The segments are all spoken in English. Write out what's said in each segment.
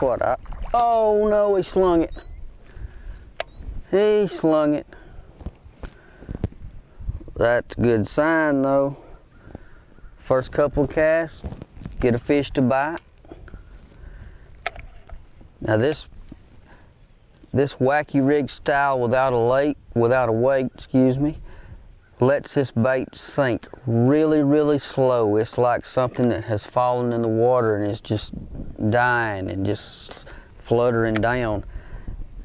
what I... Oh no, he slung it. He slung it. That's a good sign though. First couple of casts, get a fish to bite. Now this wacky rig style without a weight, excuse me, lets this bait sink really, really slow. It's like something that has fallen in the water and is just dying and just fluttering down.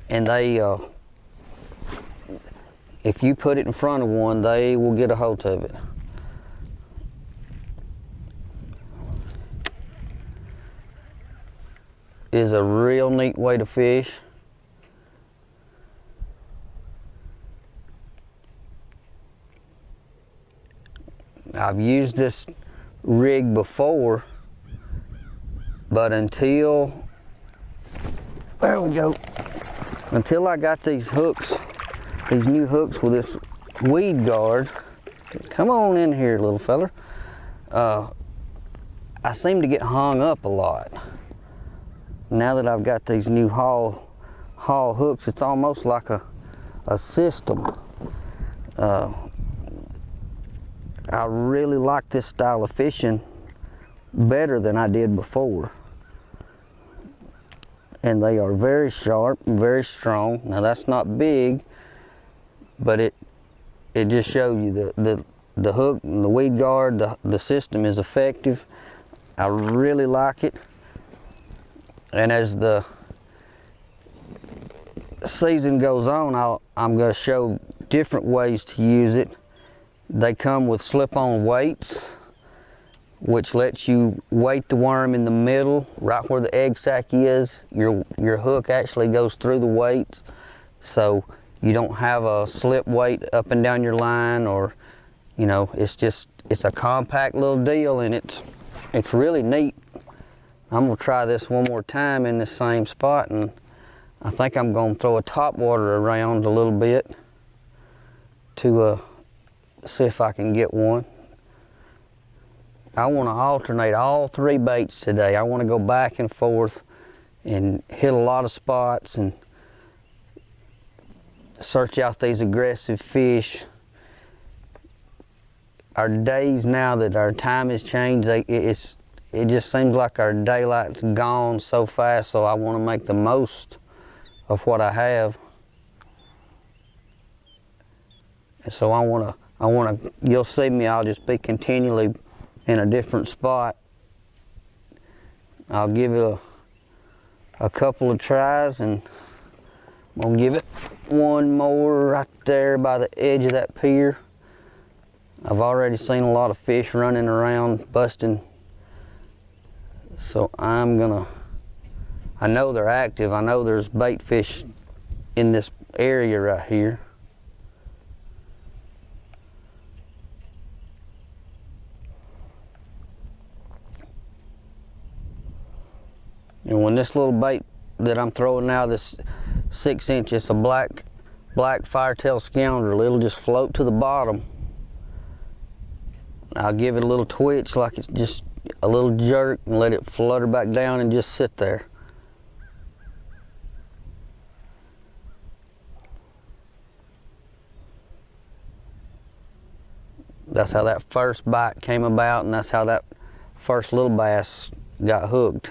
And they, if you put it in front of one, they will get a hold of it. It is a real neat way to fish. I've used this rig before, but until, there we go, until I got these hooks, these new hooks with this weed guard, come on in here little feller, I seem to get hung up a lot. Now that I've got these new haul hooks, it's almost like a system. I really like this style of fishing better than I did before. And they are very sharp and very strong. Now that's not big, but it just shows you the hook and the weed guard, the system is effective. I really like it. And as the season goes on, I'm going to show different ways to use it. They come with slip-on weights, which lets you weight the worm in the middle, right where the egg sac is. Your hook actually goes through the weights, so you don't have a slip weight up and down your line, or, you know, it's a compact little deal, and it's really neat. I'm gonna try this one more time in the same spot, and I think I'm gonna throw a top water around a little bit to see if I can get one. I want to alternate all three baits today. I want to go back and forth and hit a lot of spots and search out these aggressive fish. Our days now that our time has changed, it just seems like our daylight's gone so fast, so I want to make the most of what I have. And so I want to, you'll see me, I'll just be continually in a different spot. I'll give it a couple of tries, and I'm gonna give it one more right there by the edge of that pier. I've already seen a lot of fish running around busting, so I know they're active. I know there's bait fish in this area right here. And when this little bait that I'm throwing now, this 6 inch, it's a black firetail scoundrel. It'll just float to the bottom. I'll give it a little twitch, like it's just a little jerk, and let it flutter back down and just sit there. That's how that first bite came about, and that's how that first little bass got hooked.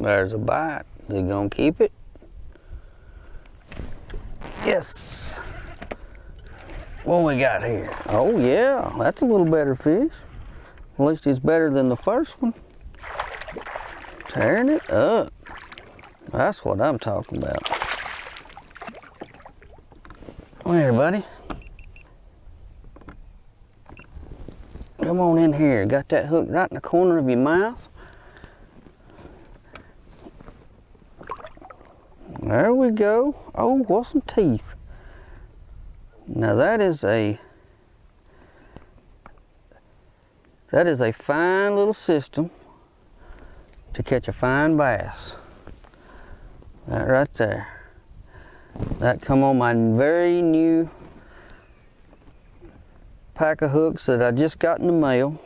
There's a bite. Is he gonna keep it? Yes. What we got here? Oh yeah, that's a little better fish. At least he's better than the first one. Tearing it up. That's what I'm talking about. Come here, buddy. Come on in here. Got that hook right in the corner of your mouth. There we go. Oh, what some teeth. Now that is a fine little system to catch a fine bass. That right there. That come on my very new pack of hooks that I just got in the mail.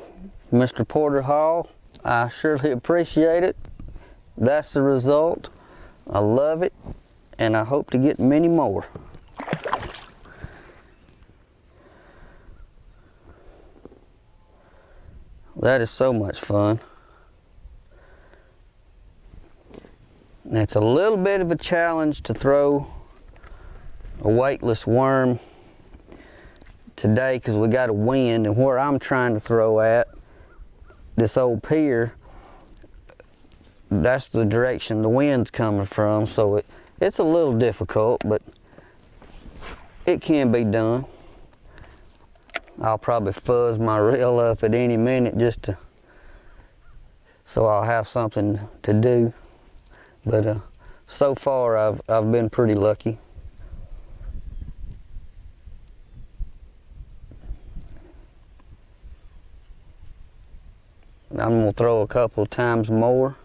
Mr. Porter Hall, I surely appreciate it. That's the result. I love it, and I hope to get many more. That is so much fun. And it's a little bit of a challenge to throw a weightless worm today because we got a wind, and where I'm trying to throw at, this old pier, that's the direction the wind's coming from, so it's a little difficult, but it can be done. I'll probably fuzz my reel up at any minute so I'll have something to do. But so far I've been pretty lucky. I'm gonna throw a couple times more,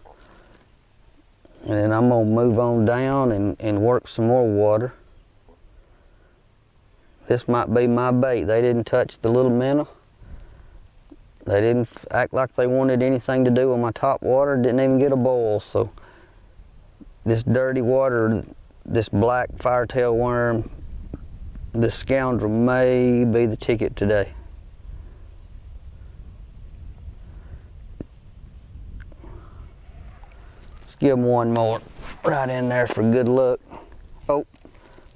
and then I'm gonna move on down and work some more water. This might be my bait. They didn't touch the little minnow. They didn't act like they wanted anything to do with my top water. Didn't even get a boil. So this dirty water, this black firetail worm, this scoundrel may be the ticket today. Let's give him one more right in there for good luck. Oh,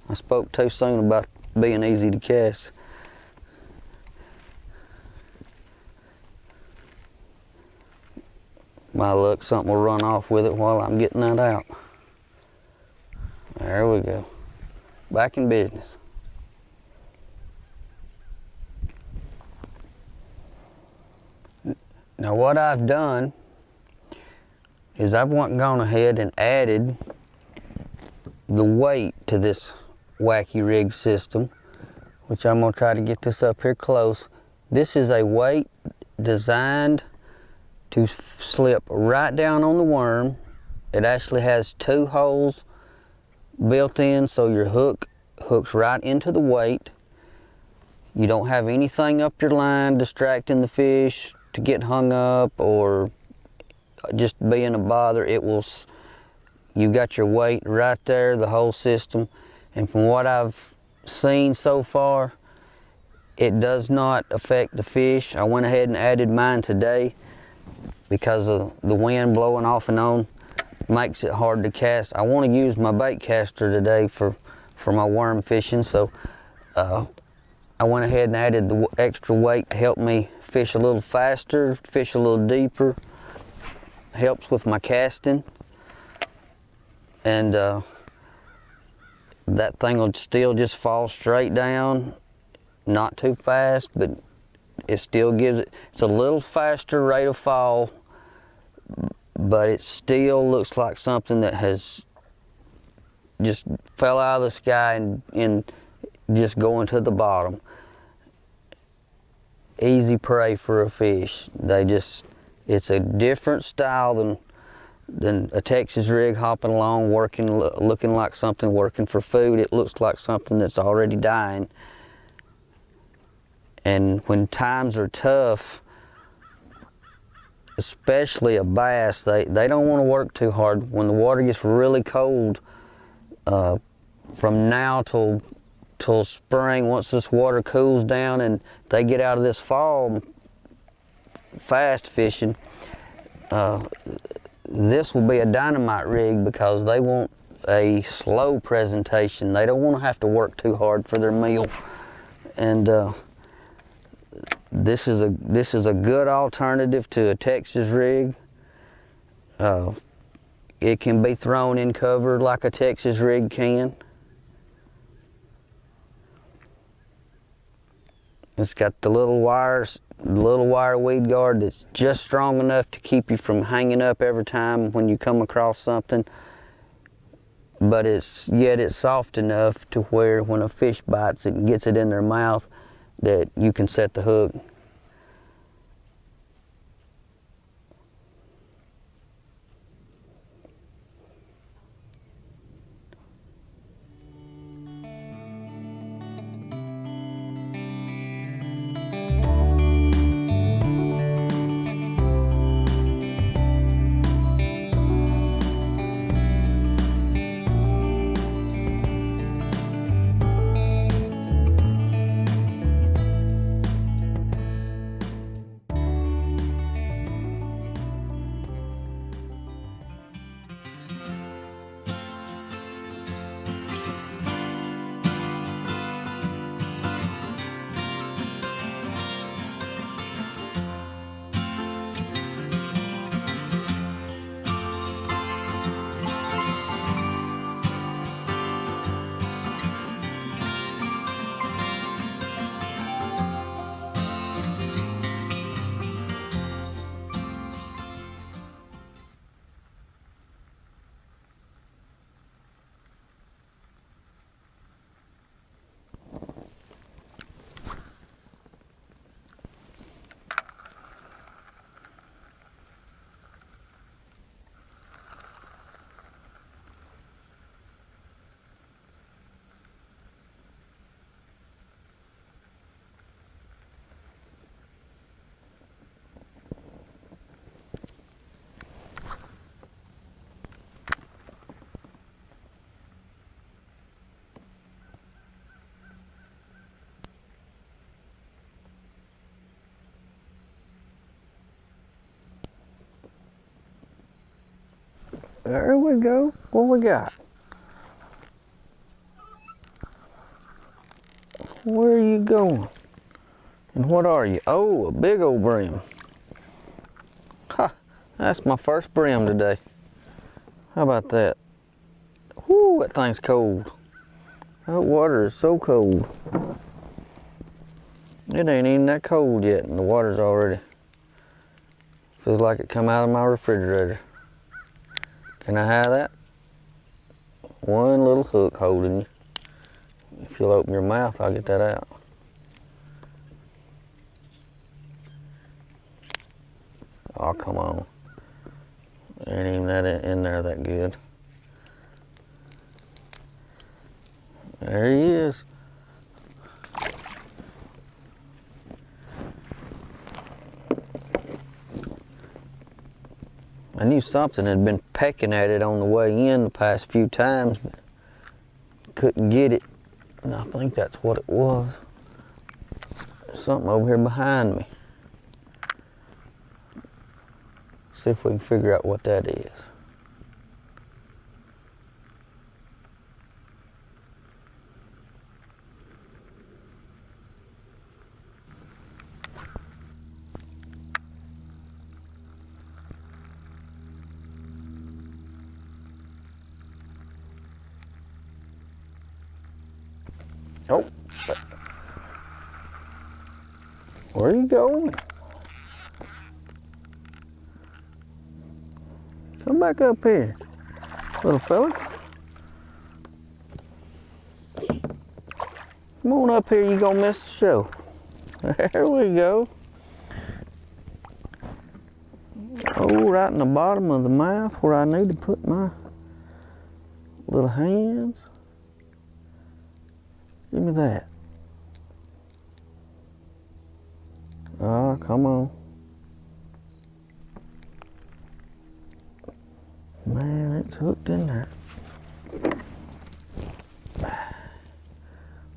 I spoke too soon about being easy to cast. My luck, something will run off with it while I'm getting that out. There we go. Back in business. Now what I've done is I've gone ahead and added the weight to this Wacky Rig system, which I'm going to try to get this up here close. This is a weight designed to slip right down on the worm. It actually has 2 holes built in, so your hook hooks right into the weight. You don't have anything up your line distracting the fish to get hung up or just being a bother. You got your weight right there, the whole system. And from what I've seen so far, it does not affect the fish. I went ahead and added mine today because of the wind blowing off and on. Makes it hard to cast. I want to use my bait caster today for my worm fishing, so I went ahead and added the extra weight to help me fish a little faster, fish a little deeper. Helps with my casting. And that thing will still just fall straight down, not too fast, but it still gives it's a little faster rate of fall, but it still looks like something that has just fell out of the sky and just going to the bottom. Easy prey for a fish. It's a different style than a Texas rig hopping along, looking like something working for food. It looks like something that's already dying. And when times are tough, especially a bass, they don't want to work too hard. When the water gets really cold, from now till spring, once this water cools down and they get out of this fall fast fishing, this will be a dynamite rig because they want a slow presentation. They don't want to have to work too hard for their meal. And this is a good alternative to a Texas rig. It can be thrown in cover like a Texas rig can. It's got the little wires, the little wire weed guard that's just strong enough to keep you from hanging up every time when you come across something. But it's soft enough to where when a fish bites it and gets it in their mouth that you can set the hook. There we go. What we got? Where are you going? And what are you? Oh, a big old brim. Ha! That's my first brim today. How about that? Whoo, that thing's cold. That water is so cold. It ain't even that cold yet, and the water's already feels like it come out of my refrigerator. Can I have that? One little hook holding you. If you'll open your mouth, I'll get that out. Oh, come on. Ain't even that in there that good. There he is. I knew something had been pecking at it on the way in the past few times, but couldn't get it. And I think that's what it was. There's something over here behind me. See if we can figure out what that is. Oh, where are you going? Come back up here, little fella. Come on up here, you gonna miss the show. There we go. Oh, right in the bottom of the mouth where I need to put my little hands. Give me that. Oh, come on. Man, it's hooked in there.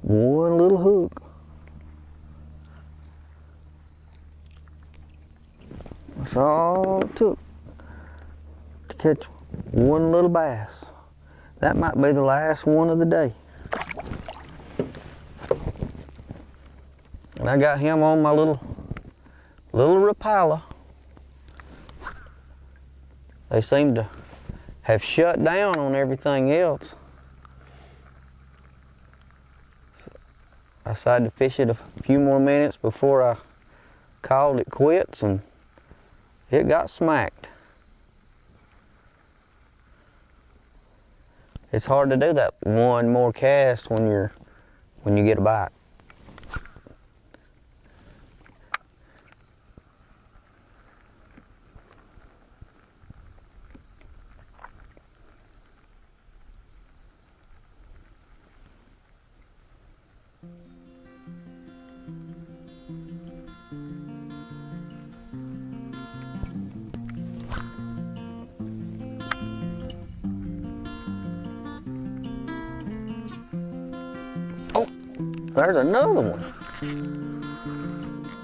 One little hook. That's all it took. catch one little bass. That might be the last one of the day. And I got him on my little Rapala. They seem to have shut down on everything else. I decided to fish it a few more minutes before I called it quits, and it got smacked. It's hard to do that one more cast when you get a bite. Oh, there's another one.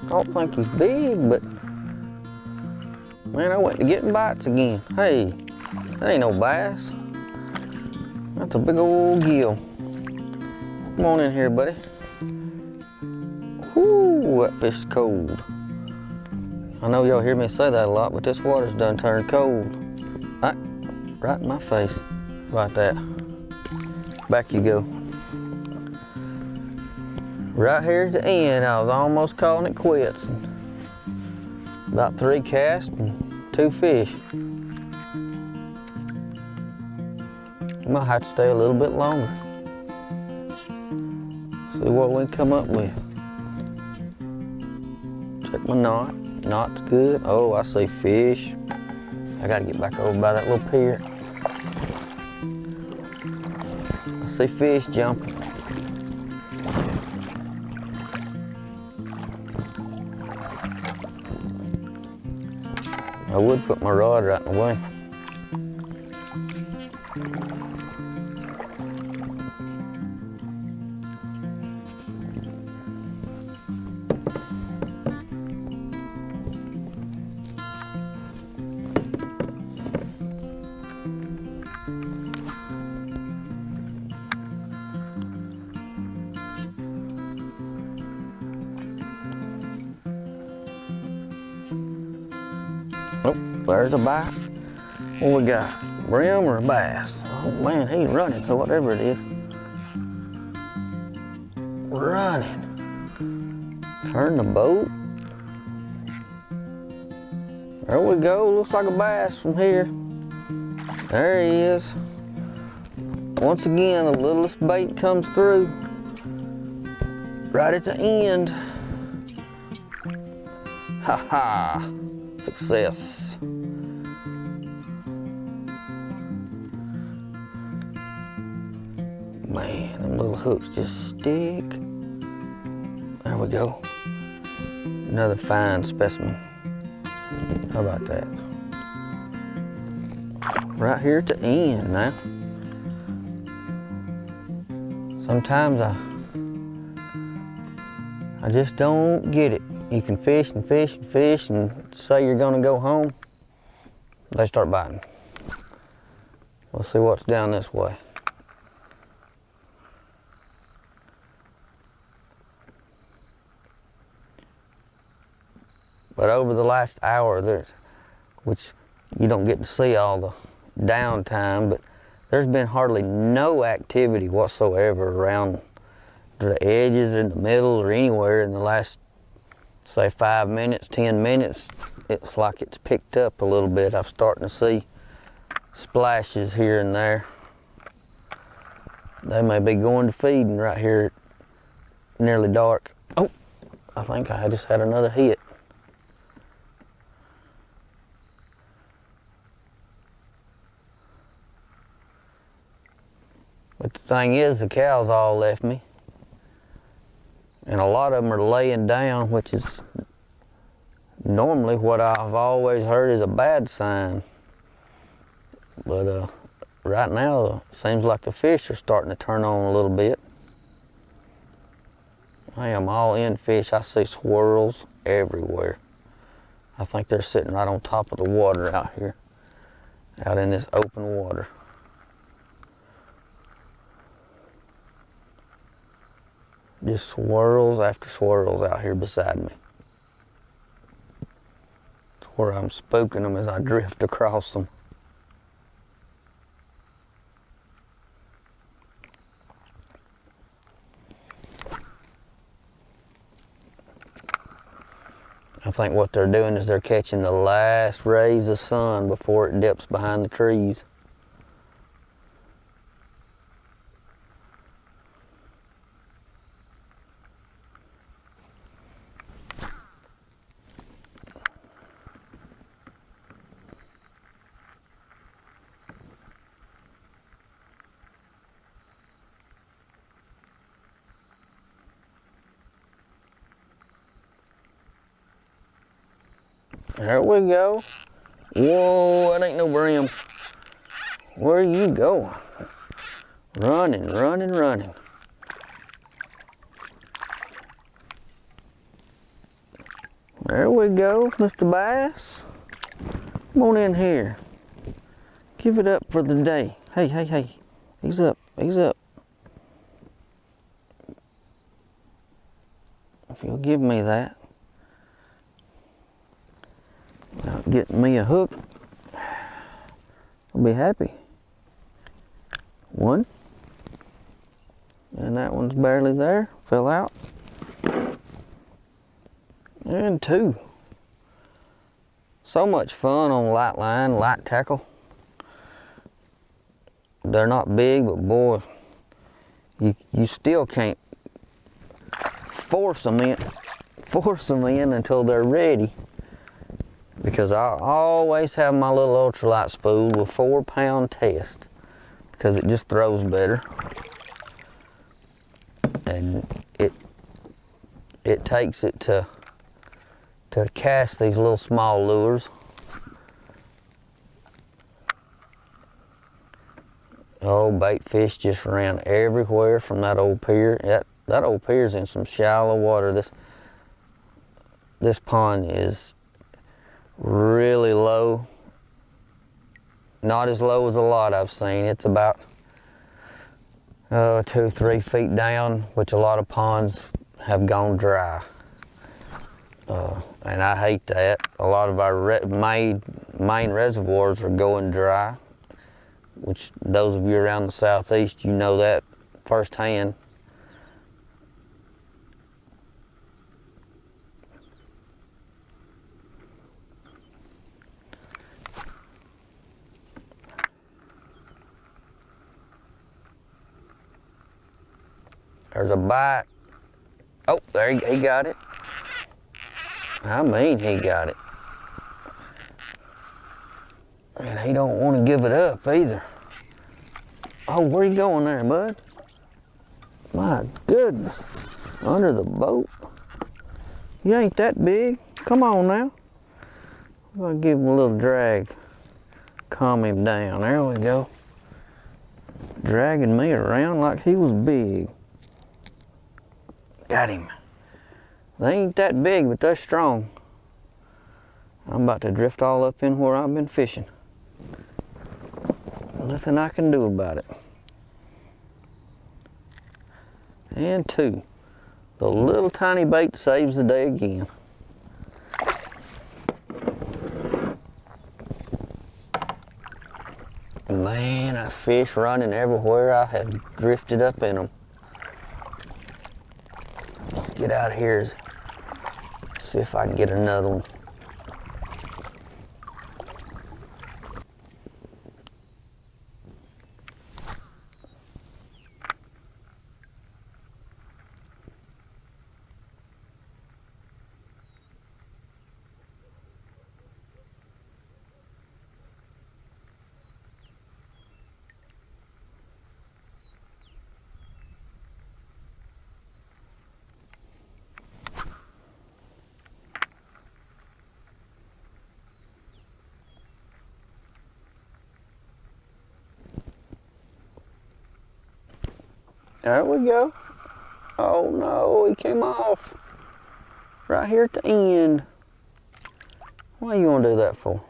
I don't think he's big, but man, I went to getting bites again. Hey, that ain't no bass. That's a big old gill. Come on in here, buddy. Whoo, that fish is cold. I know y'all hear me say that a lot, but this water's done turned cold. Right in my face. How about that? Back you go. Right here at the end, I was almost calling it quits. About 3 casts and 2 fish. I might have to stay a little bit longer. See what we can come up with. Check my knot. Knot's good. Oh, I see fish. I gotta get back over by that little pier. I see fish jumping. I would put my rod right in the way. Oh, there's a bite. What we got? Brim or a bass? Oh man, he's running, so whatever it is. Running. Turn the boat. There we go, looks like a bass from here. There he is. Once again, the littlest bait comes through. Right at the end. Ha ha. Success. Man, them little hooks just stick. There we go. Another fine specimen. How about that? Right here at the end now. Sometimes I just don't get it. You can fish and fish and fish and say you're gonna go home. They start biting. We'll see what's down this way. But over the last hour, which you don't get to see all the downtime, but there's been hardly no activity whatsoever around the edges, in the middle, or anywhere in the last, say, 5 minutes, 10 minutes. It's like it's picked up a little bit. I'm starting to see splashes here and there. They may be going to feeding right here at nearly dark. Oh, I think I just had another hit. But the thing is, the cows all left me. And a lot of them are laying down, which is normally what I've always heard is a bad sign. But right now, it seems like the fish are starting to turn on a little bit. I am all in fish. I see swirls everywhere. I think they're sitting right on top of the water out here. out in this open water. Just swirls after swirls out here beside me. It's where I'm spooking them as I drift across them. I think what they're doing is they're catching the last rays of sun before it dips behind the trees. There we go. Whoa, that ain't no brim. Where are you going? Running, running, running. There we go, Mr. Bass. Come on in here. Give it up for the day. Hey, hey, hey. He's up, he's up. If you'll give me that. About getting me a hook, I'll be happy. One, and that one's barely there, fell out. And two. So much fun on light line, light tackle. They're not big, but boy, you still can't force them in until they're ready. Because I always have my little ultralight spool with 4-pound test because it just throws better, and it takes it to cast these little small lures. Oh, bait fish just ran everywhere from that old pier. That old pier's in some shallow water. This pond is really low. Not as low as a lot I've seen. It's about 2-3 feet down, which a lot of ponds have gone dry. And I hate that. A lot of our main reservoirs are going dry, which those of you around the southeast, you know that firsthand. There's a bite. Oh, there he got it. I mean, he got it. And he don't want to give it up either. Oh, where you going there, bud? My goodness. Under the boat. You ain't that big. Come on now. I'm gonna give him a little drag. Calm him down. There we go. Dragging me around like he was big. Got him. They ain't that big, but they're strong. I'm about to drift all up in where I've been fishing. Nothing I can do about it. And two. The little tiny bait saves the day again. Man, I fish running everywhere I have drifted up in them. Let's get out of here, see if I can get another one. There we go. Oh no, he came off. Right here at the end. Why you gonna do that for?